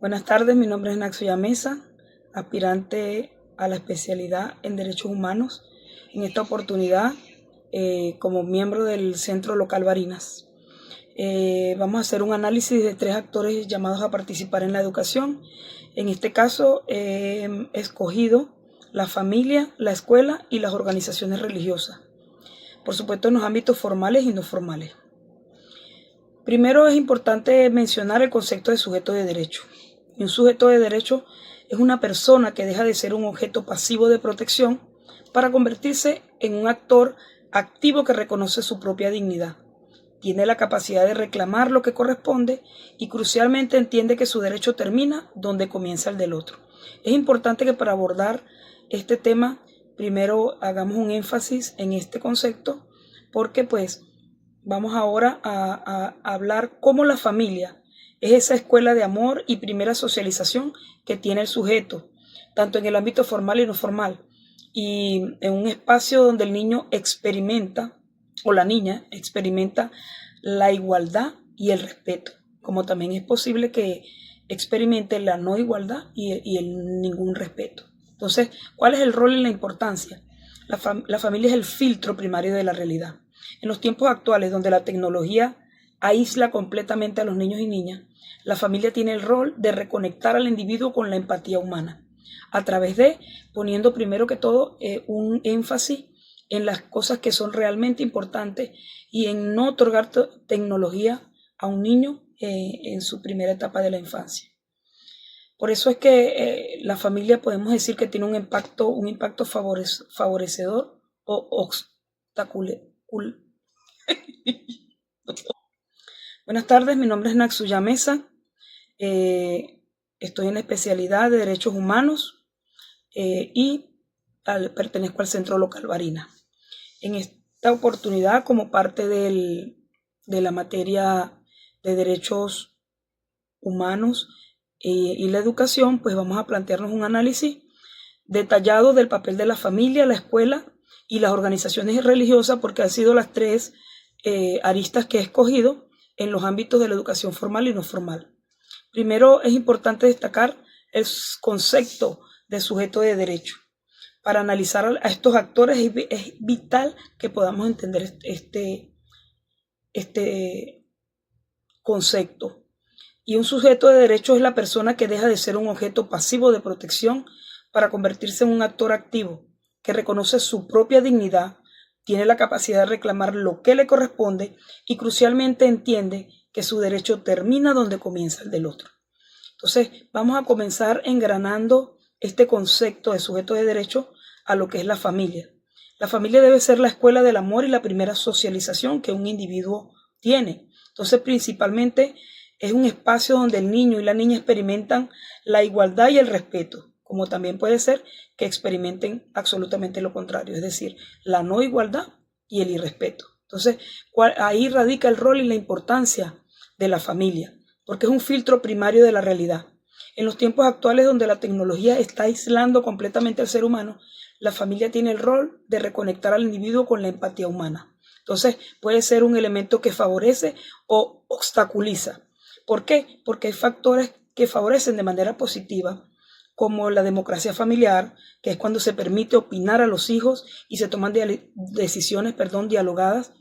Buenas tardes, mi nombre es Naxuya Mesa, aspirante a la especialidad en Derechos Humanos. En esta oportunidad, como miembro del Centro Local Barinas, vamos a hacer un análisis de 3 actores llamados a participar en la educación. En este caso, he escogido la familia, la escuela y las organizaciones religiosas. Por supuesto, en los ámbitos formales y no formales. Primero es importante mencionar el concepto de sujeto de derecho. Y un sujeto de derecho es una persona que deja de ser un objeto pasivo de protección para convertirse en un actor activo que reconoce su propia dignidad. Tiene la capacidad de reclamar lo que corresponde y crucialmente entiende que su derecho termina donde comienza el del otro. Es importante que para abordar este tema primero hagamos un énfasis en este concepto porque vamos ahora a hablar cómo la familia es esa escuela de amor y primera socialización que tiene el sujeto, tanto en el ámbito formal y no formal, y en un espacio donde el niño experimenta, o la niña experimenta la igualdad y el respeto, como también es posible que experimente la no igualdad y el ningún respeto. Entonces, ¿cuál es el rol y la importancia? La familia es el filtro primario de la realidad. En los tiempos actuales, donde la tecnología aísla completamente a los niños y niñas, la familia tiene el rol de reconectar al individuo con la empatía humana, a través de poniendo primero que todo un énfasis en las cosas que son realmente importantes y en no otorgar tecnología a un niño en su primera etapa de la infancia. Por eso es que la familia podemos decir que tiene un impacto favorecedor o obstacular. Buenas tardes, mi nombre es Naxuya Mesa, estoy en la especialidad de Derechos Humanos y pertenezco al Centro Local Barinas. En esta oportunidad, como parte de la materia de Derechos Humanos y la educación, pues vamos a plantearnos un análisis detallado del papel de la familia, la escuela y las organizaciones religiosas, porque han sido las 3 aristas que he escogido en los ámbitos de la educación formal y no formal. Primero, es importante destacar el concepto de sujeto de derecho. Para analizar a estos actores es vital que podamos entender este concepto. Y un sujeto de derecho es la persona que deja de ser un objeto pasivo de protección para convertirse en un actor activo, que reconoce su propia dignidad, tiene la capacidad de reclamar lo que le corresponde y crucialmente entiende que su derecho termina donde comienza el del otro. Entonces, vamos a comenzar engranando este concepto de sujeto de derecho a lo que es la familia. La familia debe ser la escuela del amor y la primera socialización que un individuo tiene. Entonces, principalmente es un espacio donde el niño y la niña experimentan la igualdad y el respeto, como también puede ser que experimenten absolutamente lo contrario, es decir, la no igualdad y el irrespeto. Entonces, ahí radica el rol y la importancia de la familia, porque es un filtro primario de la realidad. En los tiempos actuales, donde la tecnología está aislando completamente al ser humano, la familia tiene el rol de reconectar al individuo con la empatía humana. Entonces, puede ser un elemento que favorece o obstaculiza. ¿Por qué? Porque hay factores que favorecen de manera positiva, como la democracia familiar, que es cuando se permite opinar a los hijos y se toman decisiones dialogadas,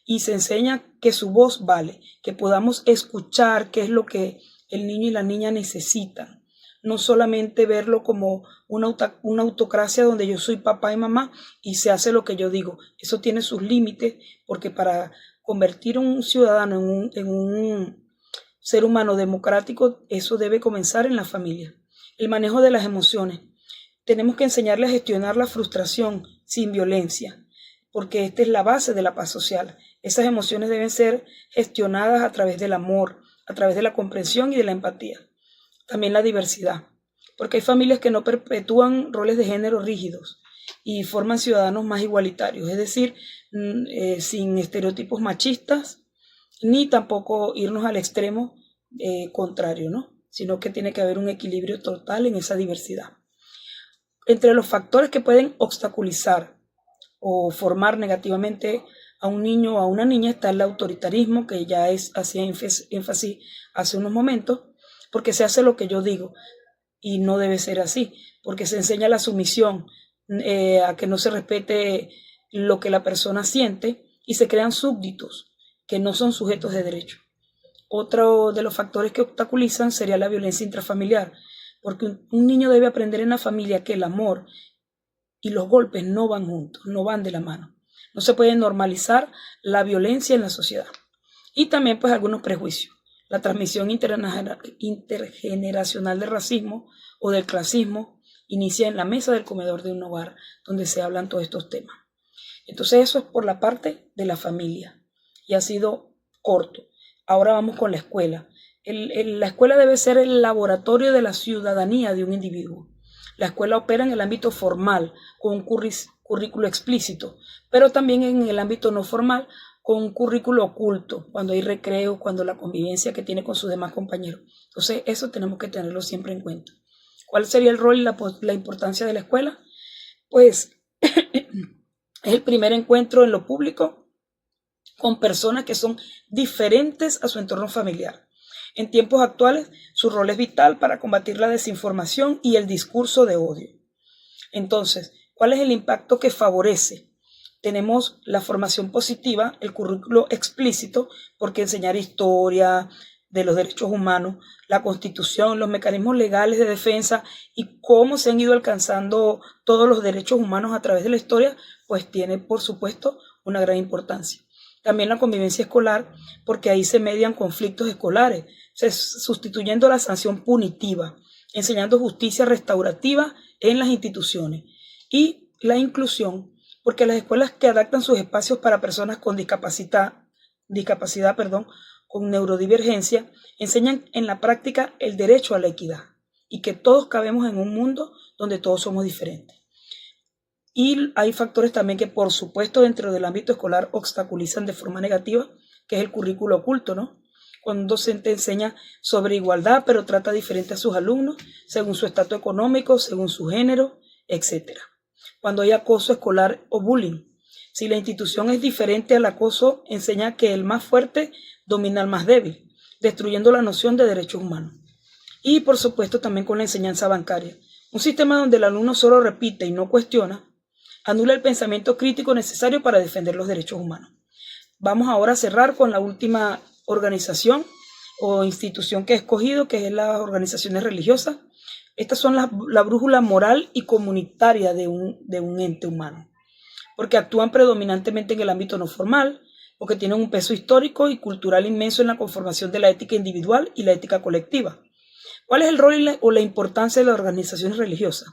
y se enseña que su voz vale, que podamos escuchar qué es lo que el niño y la niña necesitan. No solamente verlo como una autocracia donde yo soy papá y mamá y se hace lo que yo digo. Eso tiene sus límites, porque para convertir a un ciudadano en un ser humano democrático, eso debe comenzar en la familia. El manejo de las emociones. Tenemos que enseñarle a gestionar la frustración sin violencia, porque esta es la base de la paz social. Esas emociones deben ser gestionadas a través del amor, a través de la comprensión y de la empatía. También la diversidad, porque hay familias que no perpetúan roles de género rígidos y forman ciudadanos más igualitarios, es decir, sin estereotipos machistas, ni tampoco irnos al extremo contrario, ¿no? Sino que tiene que haber un equilibrio total en esa diversidad. Entre los factores que pueden obstaculizar o formar negativamente a un niño o a una niña está el autoritarismo, que ya hacía énfasis hace unos momentos, porque se hace lo que yo digo y no debe ser así, porque se enseña la sumisión, a que no se respete lo que la persona siente y se crean súbditos que no son sujetos de derecho. Otro de los factores que obstaculizan sería la violencia intrafamiliar, porque un niño debe aprender en la familia que el amor y los golpes no van juntos, no van de la mano. No se puede normalizar la violencia en la sociedad. Y también pues algunos prejuicios. La transmisión intergeneracional del racismo o del clasismo inicia en la mesa del comedor de un hogar donde se hablan todos estos temas. Entonces eso es por la parte de la familia y ha sido corto. Ahora vamos con la escuela. La escuela debe ser el laboratorio de la ciudadanía de un individuo. La escuela opera en el ámbito formal con un currículo explícito, pero también en el ámbito no formal con un currículo oculto, cuando hay recreo, cuando la convivencia que tiene con sus demás compañeros. Entonces eso tenemos que tenerlo siempre en cuenta. ¿Cuál sería el rol y la importancia de la escuela? Pues es el primer encuentro en lo público con personas que son diferentes a su entorno familiar. En tiempos actuales, su rol es vital para combatir la desinformación y el discurso de odio. Entonces, ¿cuál es el impacto que favorece? Tenemos la formación positiva, el currículo explícito, porque enseñar historia de los derechos humanos, la Constitución, los mecanismos legales de defensa y cómo se han ido alcanzando todos los derechos humanos a través de la historia, pues tiene, por supuesto, una gran importancia. También la convivencia escolar, porque ahí se median conflictos escolares, sustituyendo la sanción punitiva, enseñando justicia restaurativa en las instituciones. Y la inclusión, porque las escuelas que adaptan sus espacios para personas con discapacidad, con neurodivergencia, enseñan en la práctica el derecho a la equidad y que todos cabemos en un mundo donde todos somos diferentes. Y hay factores también que, por supuesto, dentro del ámbito escolar obstaculizan de forma negativa, que es el currículo oculto, ¿no? Cuando un docente enseña sobre igualdad, pero trata diferente a sus alumnos, según su estatus económico, según su género, etc. Cuando hay acoso escolar o bullying. Si la institución es diferente al acoso, enseña que el más fuerte domina al más débil, destruyendo la noción de derechos humanos. Y, por supuesto, también con la enseñanza bancaria. Un sistema donde el alumno solo repite y no cuestiona, anula el pensamiento crítico necesario para defender los derechos humanos. Vamos ahora a cerrar con la última organización o institución que he escogido, que es las organizaciones religiosas. Estas son la brújula moral y comunitaria de un ente humano, porque actúan predominantemente en el ámbito no formal, porque tienen un peso histórico y cultural inmenso en la conformación de la ética individual y la ética colectiva. ¿Cuál es el rol o la importancia de las organizaciones religiosas?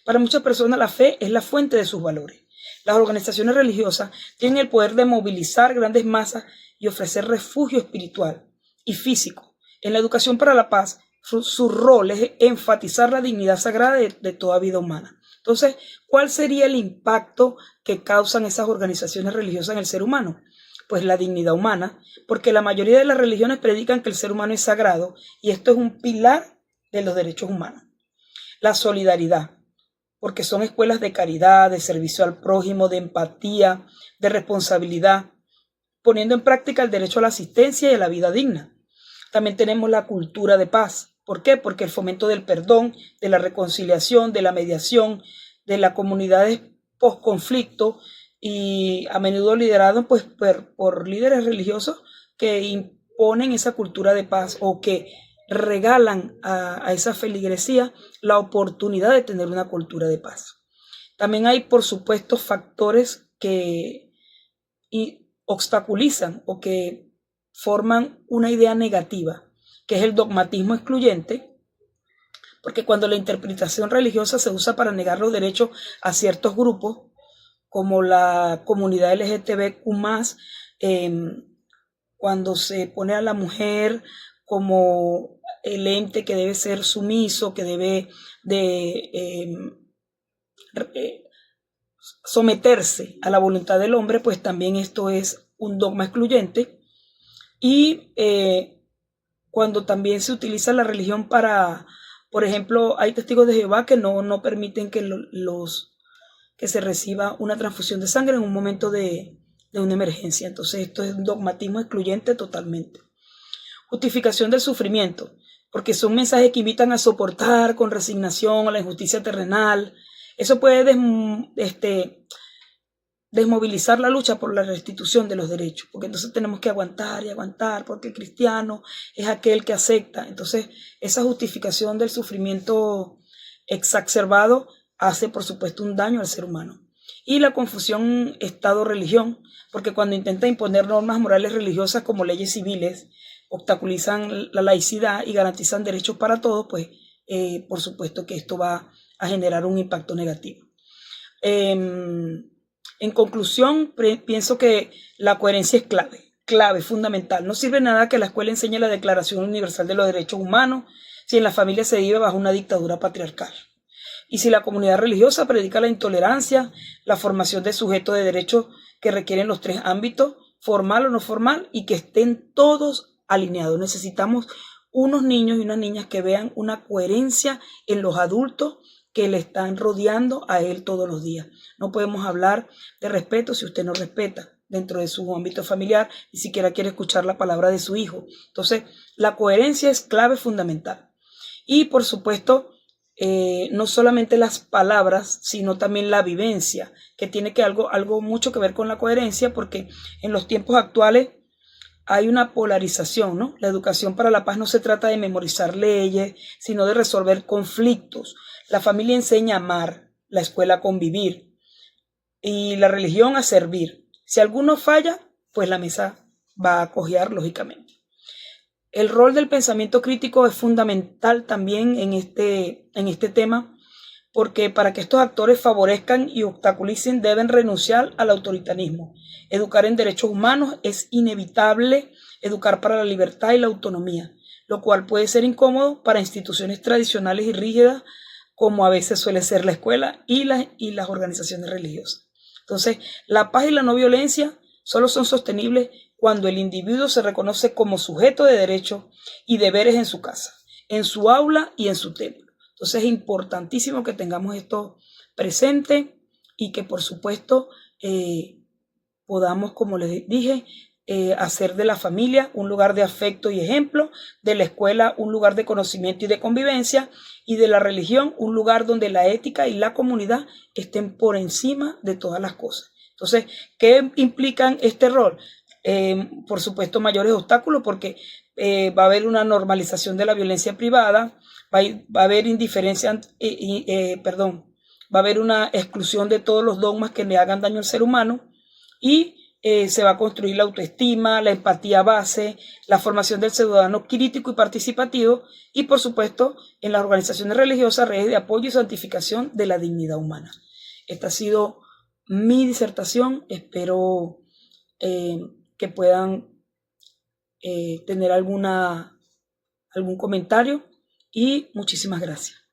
Para muchas personas la fe es la fuente de sus valores. Las organizaciones religiosas tienen el poder de movilizar grandes masas y ofrecer refugio espiritual y físico. En la educación para la paz, su rol es enfatizar la dignidad sagrada de toda vida humana. Entonces, ¿cuál sería el impacto que causan esas organizaciones religiosas en el ser humano? Pues la dignidad humana, porque la mayoría de las religiones predican que el ser humano es sagrado y esto es un pilar de los derechos humanos. La solidaridad, porque son escuelas de caridad, de servicio al prójimo, de empatía, de responsabilidad, poniendo en práctica el derecho a la asistencia y a la vida digna. También tenemos la cultura de paz. ¿Por qué? Porque el fomento del perdón, de la reconciliación, de la mediación, de las comunidades post-conflicto y a menudo liderados pues, por líderes religiosos que imponen esa cultura de paz o que regalan a esa feligresía la oportunidad de tener una cultura de paz. También hay, por supuesto, factores que obstaculizan o que forman una idea negativa, que es el dogmatismo excluyente, porque cuando la interpretación religiosa se usa para negar los derechos a ciertos grupos, como la comunidad LGTBQ+, cuando se pone a la mujer como el ente que debe ser sumiso, que debe de someterse a la voluntad del hombre, pues también esto es un dogma excluyente. Y cuando también se utiliza la religión para, por ejemplo, hay testigos de Jehová que no permiten que que se reciba una transfusión de sangre en un momento de una emergencia. Entonces esto es un dogmatismo excluyente totalmente. Justificación del sufrimiento. porque son mensajes que invitan a soportar con resignación a la injusticia terrenal. Eso puede desmovilizar la lucha por la restitución de los derechos, porque entonces tenemos que aguantar y aguantar, porque el cristiano es aquel que acepta. Entonces, esa justificación del sufrimiento exacerbado hace, por supuesto, un daño al ser humano. Y la confusión Estado-religión, porque cuando intenta imponer normas morales religiosas como leyes civiles, obstaculizan la laicidad y garantizan derechos para todos, pues por supuesto que esto va a generar un impacto negativo. En conclusión, pienso que la coherencia es clave, fundamental. No sirve nada que la escuela enseñe la Declaración Universal de los Derechos Humanos si en la familia se vive bajo una dictadura patriarcal. Y si la comunidad religiosa predica la intolerancia, la formación de sujetos de derechos que requieren los tres ámbitos, formal o no formal, y que estén todos alineados. Necesitamos unos niños y unas niñas que vean una coherencia en los adultos que le están rodeando a él todos los días. No podemos hablar de respeto si usted no respeta dentro de su ámbito familiar, ni siquiera quiere escuchar la palabra de su hijo. Entonces, la coherencia es clave fundamental. Y por supuesto, no solamente las palabras, sino también la vivencia, que tiene que algo mucho que ver con la coherencia, porque en los tiempos actuales hay una polarización, ¿no? La educación para la paz no se trata de memorizar leyes, sino de resolver conflictos. La familia enseña a amar, la escuela a convivir y la religión a servir. Si alguno falla, pues la mesa va a cojear, lógicamente. El rol del pensamiento crítico es fundamental también en este tema, porque para que estos actores favorezcan y obstaculicen deben renunciar al autoritarismo. Educar en derechos humanos es inevitable, educar para la libertad y la autonomía, lo cual puede ser incómodo para instituciones tradicionales y rígidas, como a veces suele ser la escuela y las organizaciones religiosas. Entonces, la paz y la no violencia solo son sostenibles cuando el individuo se reconoce como sujeto de derechos y deberes en su casa, en su aula y en su templo. Entonces es importantísimo que tengamos esto presente y que por supuesto podamos, como les dije, hacer de la familia un lugar de afecto y ejemplo, de la escuela un lugar de conocimiento y de convivencia, y de la religión un lugar donde la ética y la comunidad estén por encima de todas las cosas. Entonces, ¿qué implican este rol? Por supuesto, mayores obstáculos, porque va a haber una normalización de la violencia privada, va a haber indiferencia, va a haber una exclusión de todos los dogmas que le hagan daño al ser humano, y se va a construir la autoestima, la empatía base, la formación del ciudadano crítico y participativo, y por supuesto en las organizaciones religiosas redes de apoyo y santificación de la dignidad humana. Esta ha sido mi disertación. Espero que puedan tener algún comentario, y muchísimas gracias.